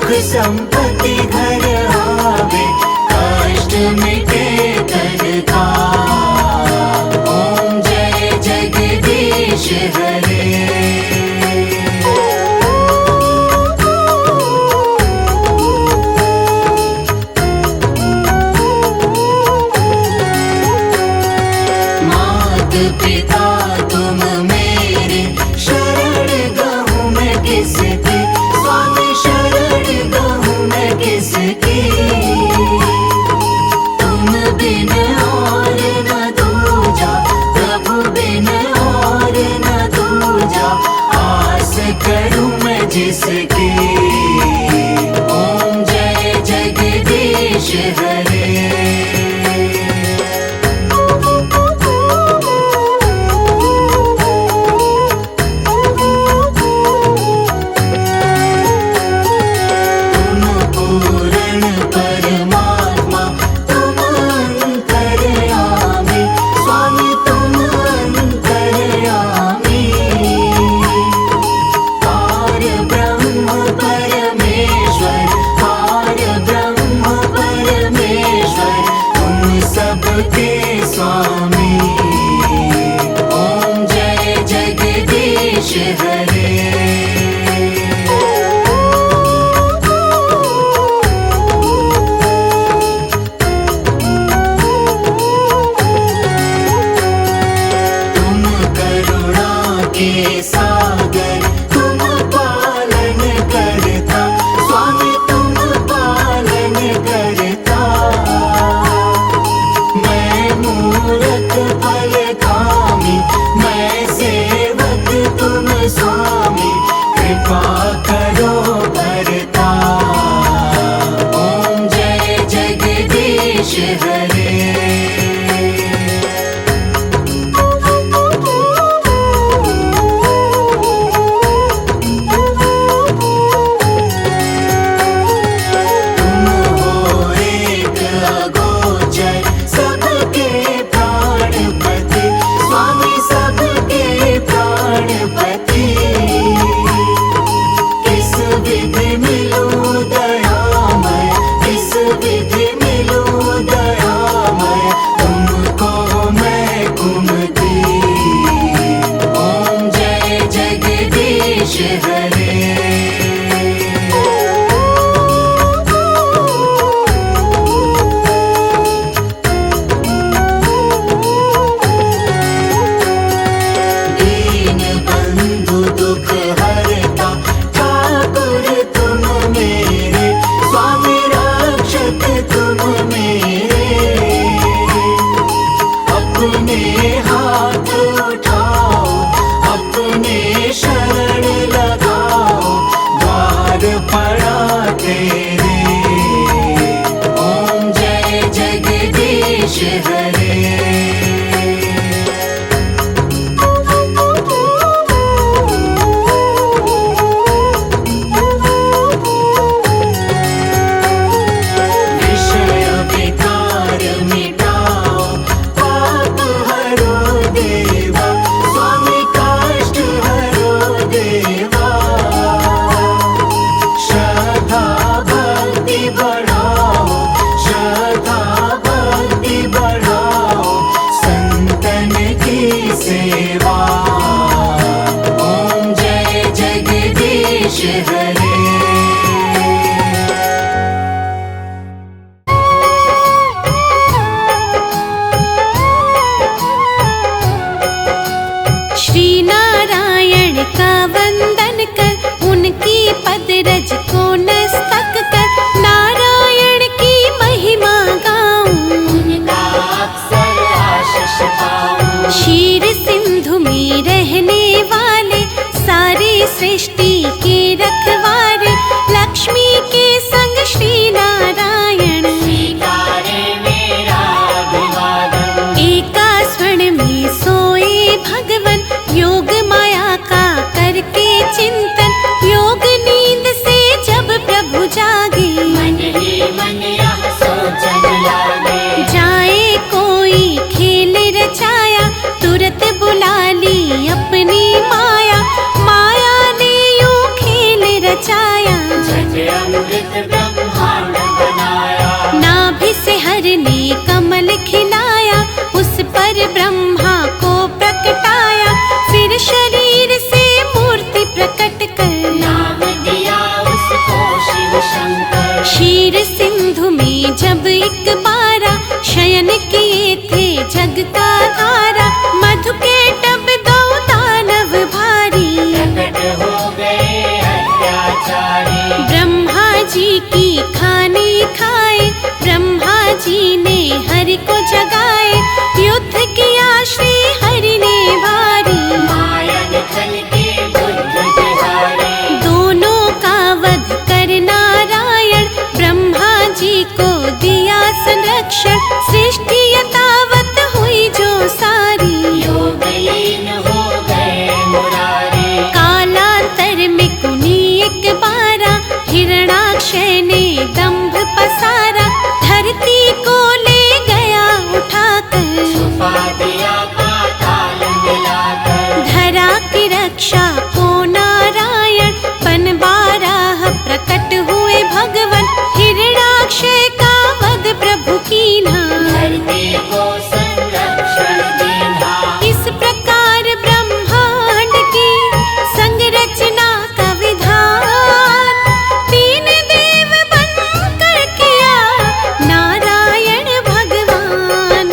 सुख संपत्ति घर आवे, कष्ट मिटे तन का। ओम जय जगदीश हरे। पिता तुम मेरे, शरण गहूँ मैं किसकी, स्वामी शरण गहूँ मैं किसकी। तुम बिन और न दूजा, प्रभु बिन और न दूजा, आस करूँ मैं जिसकी। ओम जय जगदीश हरे। स्वामी ओम जय जगदीश हरे। तुम करुणा के सागर, तुम पालन करता, स्वामी तुम पालन करता। मूरत फल कामी, मैं सेवक तुम स्वामी, कृपा करो भरता। ओम जय जगदीश हरे। क्षीर सिंधु में रहने वाले, सारी सृष्टि के रखवारे, लक्ष्मी के संग श्री नारायण। स्वीकारे मेरा अभिवादन। एका स्वर्ण में सोए भगवन, योग माया का करके चिंतन। योग नींद से जब प्रभु जागे, मन ही मन यह सोचन लागे। जाए कोई खेल रचाया, तुरत बुला ली अपनी माया। माया ने यूं खेल रचाया, से अमृत ब्रह्मांड बनाया। नाभि से हर ने कमल खिलाया, उस पर ब्रह्मा को प्रकटाया। फिर शरीर से मूर्ति प्रकट कर नाम दिया उसको शिव शंकर। क्षीर सिंधु में जब एक बारा, शयन किए थे जग का धारा। मधु के टब दो दानव भारी, प्रकट हो गए अत्याचारी। ब्रह्मा जी की खानी खाए, ब्रह्मा जी ने हरि को जगाए। युद्ध किया श्री हरि ने भारी, माया निकल के बुद्ध बिहारी। दोनों का वध कर नारायण, ब्रह्मा जी को दिया संरक्षण। सृष्टि यथावत हुई जो सारी, योगलीन हो गए मुरारी। कालांतर में कुनी एक बारा, हिरणाक्षय ने दंभ पसारा। धरती को ले गया उठाकर, छुपा दिया पाताल मिलाकर। धरा की रक्षा को नारायण, बन बारह प्रकट हुए भगवन। हिरणाक्षय का वध प्रभु कीन्हा, धरती को संरक्षण दीना। इस प्रकार ब्रह्मांड की संरचना का विधान, तीन देव बनकर किया नारायण भगवान।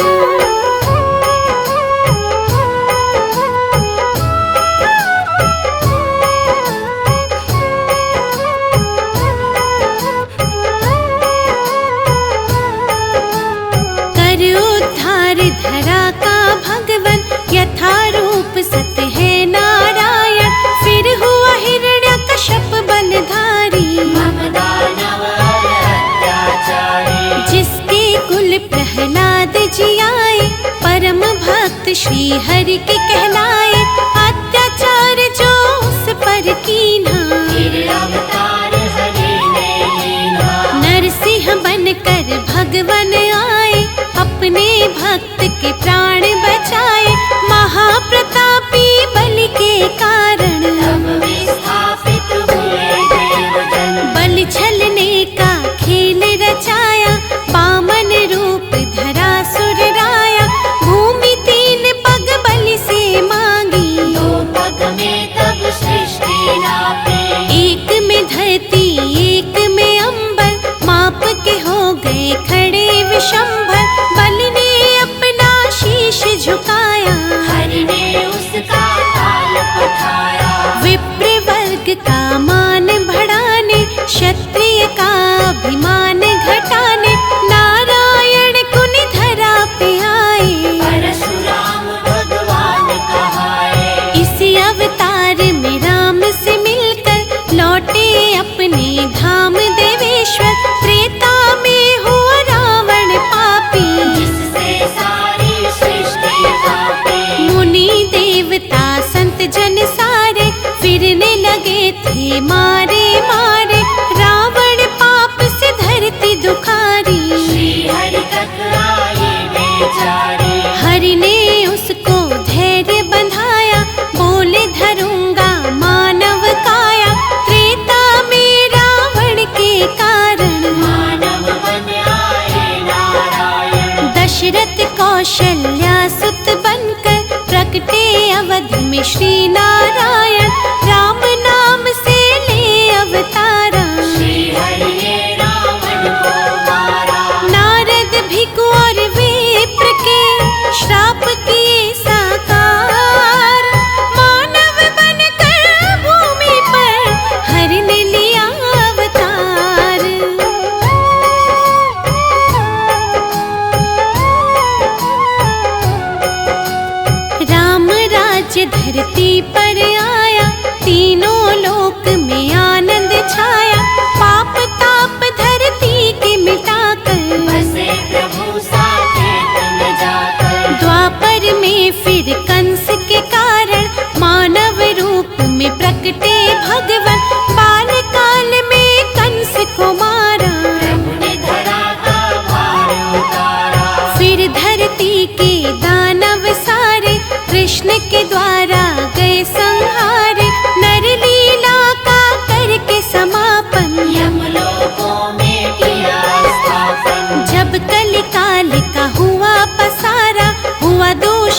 कर उद्धार धरा का भगवन, यथा रूप सत्य है नारायण। फिर हुआ हिरण्यकश्यप बलधारी, ममदानव और अत्याचारी। जिसके कुल प्रहलाद जी आए, परम भक्त श्री हरि के कहलाए। अत्याचार जो उस पर कीन्हा, फिर अवतार हरि ने लीना। नरसिंह बनकर भगवन आए, अपने भक्त के प्राण बचाए। महाप्रतापी बलि के कारण, तब विस्थापित हुए देवजन। बलि छलने का खेल रचाया। वामन रूप धरा सुर राया, भूमि तीन पग बलि से मांगी। दो पग में तब सृष्टि नापी। एक में धरती एक में अंबर, माप के हो गए खड़े विशंभर। बलि ने अपना शीश झुकाया, हरि ने उसका ताल पठाया। विप्र वर्ग का मान बढ़ाने, क्षत्रिय का अभिमान घटाने। नारायण कुनि धरा पे आए, परशुराम भगवान कहाए। इसी अवतार में राम से मिलकर लौटे अपने धाम देवेश्वर। त्रेता में हुआ रावण पापी, जिससे सारी सृष्टि कांपी। मुनि देवता संत जन सारे, फिरने लगे थे मारे मारे। रावण पाप से धरती दुखारी, श्री हरि तक आई बेचारी। हरि ने उसको धैर्य बंधाया, बोले धरूंगा मानव काया। त्रेता में रावण के कारण, मानव बन आए नारायण। दशरथ कौशल्या सुत बनकर, प्रकटे अवध में श्री नारायण। राम नाम से ले अवतारा, श्री हरि ने रावण को मारा। नारद भिखु और विप्र के श्राप किए साकार। मानव बनकर भूमि पर हरि ने लिया अवतार। राम राज्य धरती पर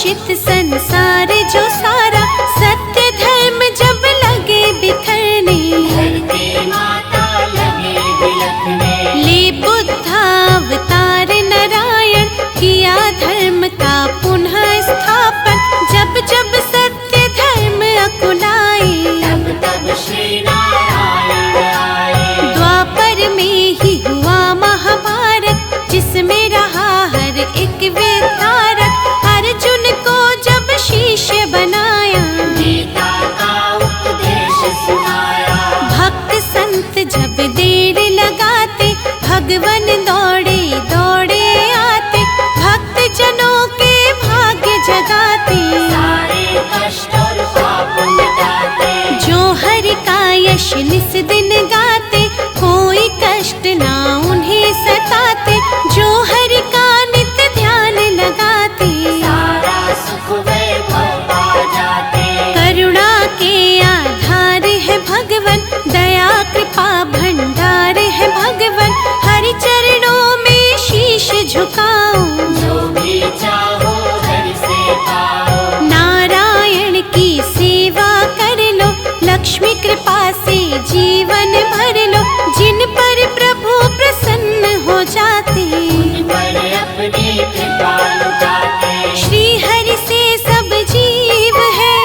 दूषित संसार जो सारा, सत्य धर्म जब लगे बिखरने, धरती माता लगे बिलखने। ले बुद्धावतार नारायण, किया धर्म का पुनः स्थापन। जब जब सत्य धर्म अकुलाए, तब तब श्री नारायण आए। द्वापर में ही हुआ महाभारत, जिसमें रहा हर एक विधारक। अर्जुन को जब शिष्य बनाया, गीता का उपदेश सुनाया। भक्त संत जब देर लगाते, भगवन दौड़े दौड़े आते। भक्त जनों के भाग्य जगाते, सारे कष्ट और पाप मिटाते। जो हरि का यश निस दिन गाते, कोई कष्ट ना उन्हें सताते। जो हरि का नित्य ध्यान लगाते, सारा सुख वैभव पा जाते। करुणा के आधार है भगवन, दया कृपा भंडार है भगवन। हरि चरणों में शीश झुकाओ, जो भी चाहो हरि से पाओ। नारायण की सेवा कर लो, लक्ष्मी कृपा से जीवन भर लो। जिन पर प्रभु प्रसन्न हो जाते, उन पर अपनी कृपा लुटाते। श्री हरि से सब जीव है,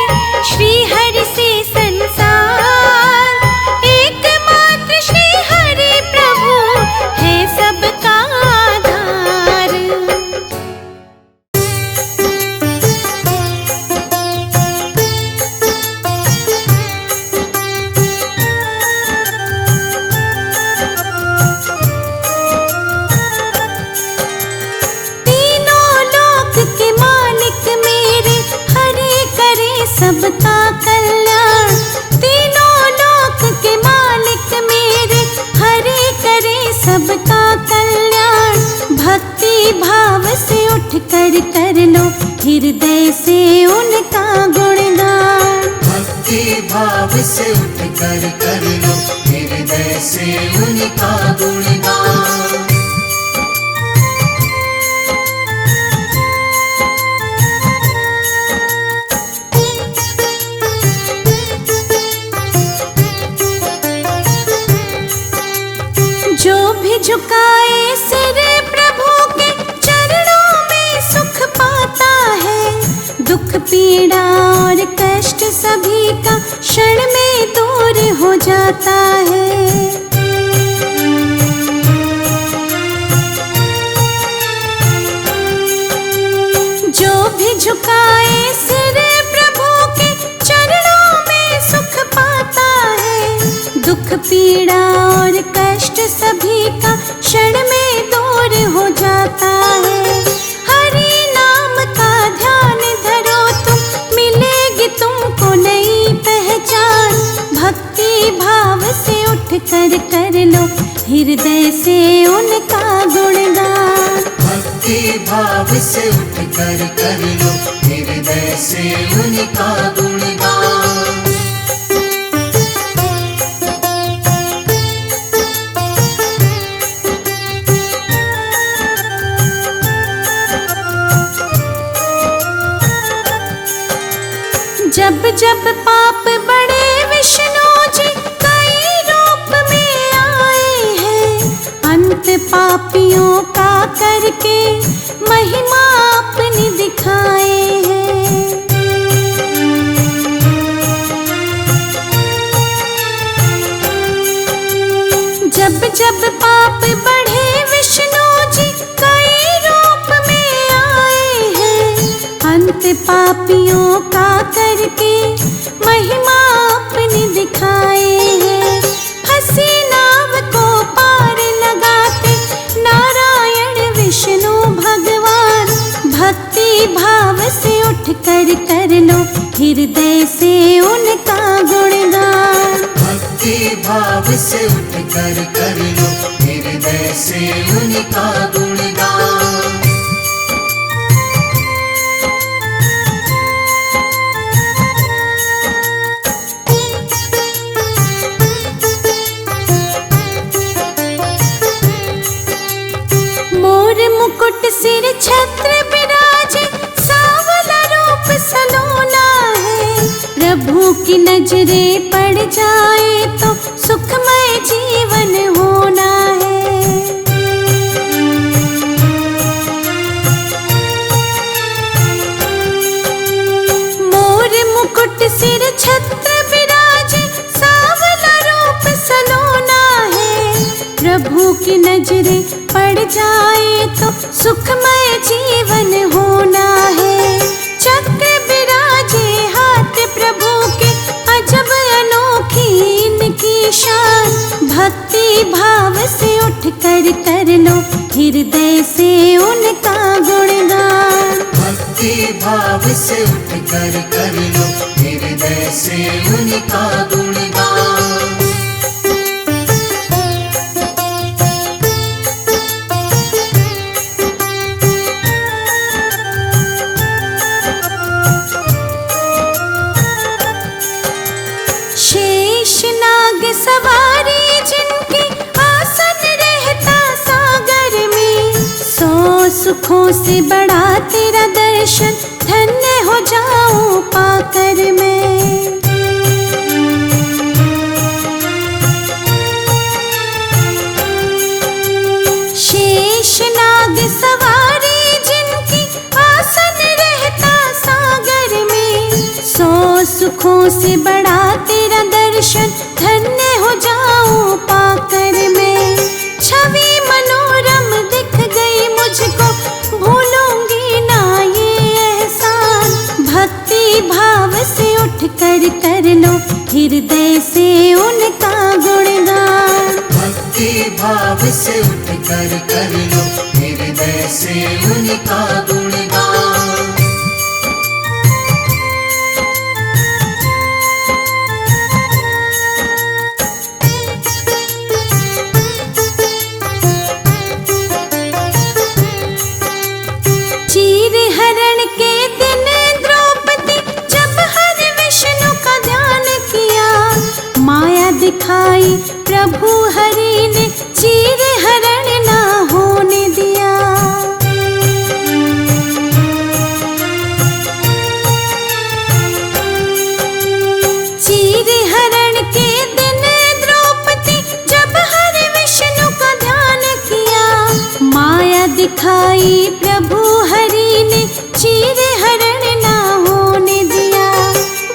श्री हरि से संसार। एकमात्र श्री हरि प्रभु है सबका आधार। तीनों लोक के मालिक मेरे, हरि करे सबका कल्याण। तीनों लोक के मालिक मेरे, हरि करे सबका कल्याण। भक्ति भाव से उठ कर लो, हृदय से उनका गुणगान। भक्ति भाव से उठ कर लो, हृदय से उनका गुणगान। जो भी झुकाए सिर प्रभु के चरणों में सुख पाता है। दुख पीड़ा और कष्ट सभी का क्षण में दूर हो जाता है। जो भी झुकाए सिर प्रभु के चरणों में सुख पाता है। दुख पीड़ा और कष्ट सभी का क्षण में दूर हो जाता है। हरि नाम का ध्यान धरो तुम, मिलेगी तुमको नई पहचान। भक्ति भाव से उठ कर लो, हृदय से उनका गुणगान। भक्ति भाव से उठ कर लो, हृदय से उनका गुणगान। जब जब पाप बड़े विष्णु जी कई रूप में आए हैं। अंत पापियों का करके महिमा अपनी दिखाए हैं। जब जब पाप बढ़े विष्णु जी कई रूप में आए हैं। अंत पापियों का करके महिमा अपनी दिखाए हैं। हंसी नाव को पार लगाते नारायण विष्णु भगवान। भक्ति भाव से उठ कर लो, हृदय से उनका गुणगान। भक्ति भाव से उठ कर लो, हृदय से उनका गुणगान। मोर मुकुट सिर छत्र बिराजे, सांवला नजरे पड़ जाए तो सुखमय जीवन होना है। मोर मुकुट सिर छत्र विराजे, सांवला रूप सलोना है। प्रभु की नजरे पड़ जाए तो सुखमय जीवन होना है। चक्र विराजे हाथ प्रभु के, अजब अनोखी इनकी शान। भक्ति भाव से उठ कर लो हृदय से उनका गुणगान। भक्ति भाव से उठ कर लो हृदय से उनका गुणगान। शेषनाग सवारी जिनकी, आसन रहता सागर में। 100 सुखों से बड़ा तेरा दर्शन, धन्य हो जाऊं पाकर मैं। शेषनाग सवारी जिनकी, आसन रहता सागर में। 100 सुखों से बड़ा तेरा दर्शन, धन्य हो जाऊं पाकर मैं। छवि मनोरम दिख गई मुझको, भूलूंगी ना ये एहसान। भक्ति भाव से उठ कर लो हृदय से उनका गुणगान। भक्ति भाव से उठ कर लो हृदय से उनका गुणगान। चीर हरण के दिन द्रौपदी, जब हरि विष्णु का ध्यान किया। माया दिखाई प्रभु हरि ने, चीर हरण ना होने दिया। चीर हरण के दिन द्रौपदी, जब हरि विष्णु का ध्यान किया। माया दिखाई प्रभु हरि ने, चीर हरण ना होने दिया।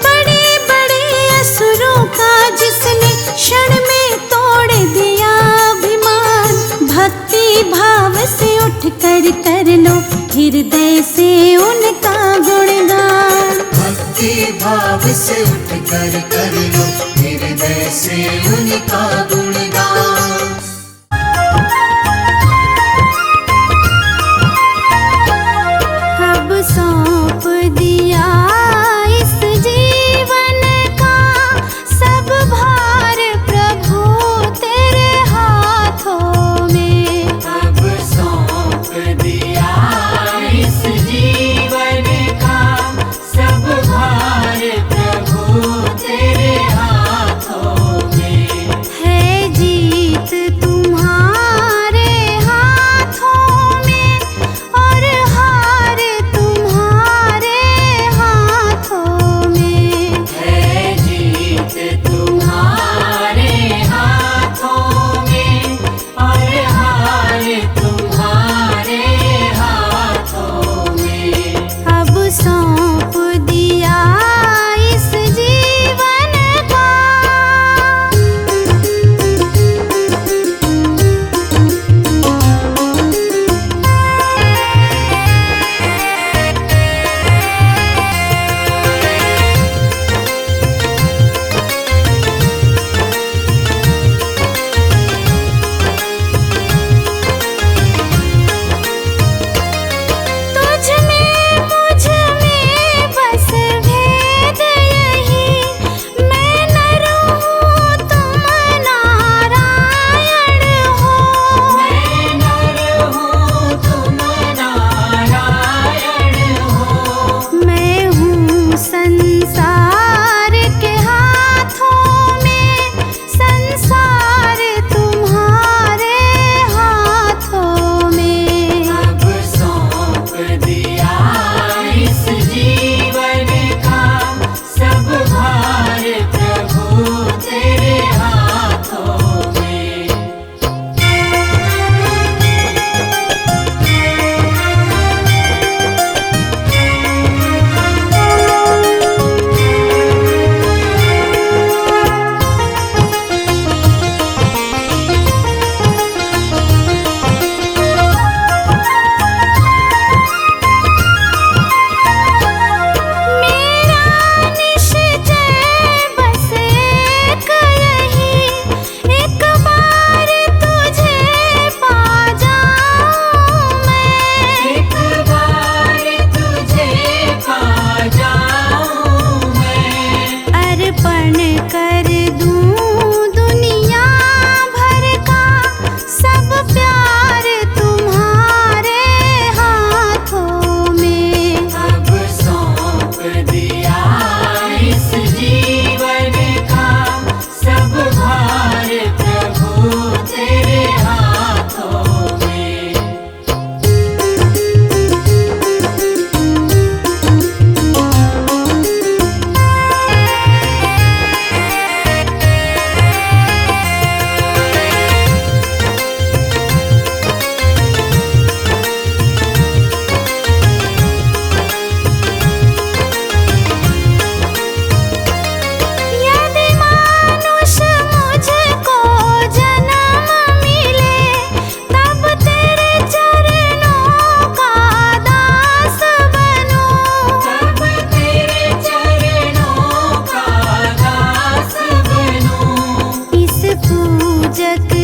बड़े बड़े असुरों का जिसने क्षण में तोड़ दिया अभिमान। भक्ति भाव से उठ कर लो हृदय से उनका गुणगान। भक्ति भाव से उठ कर लो हृदय से उनका गुणगान। अब सौंप दिया इस जीवन का सब भार प्रभु तेरे हाथों में। अब सौंप दिया इस तक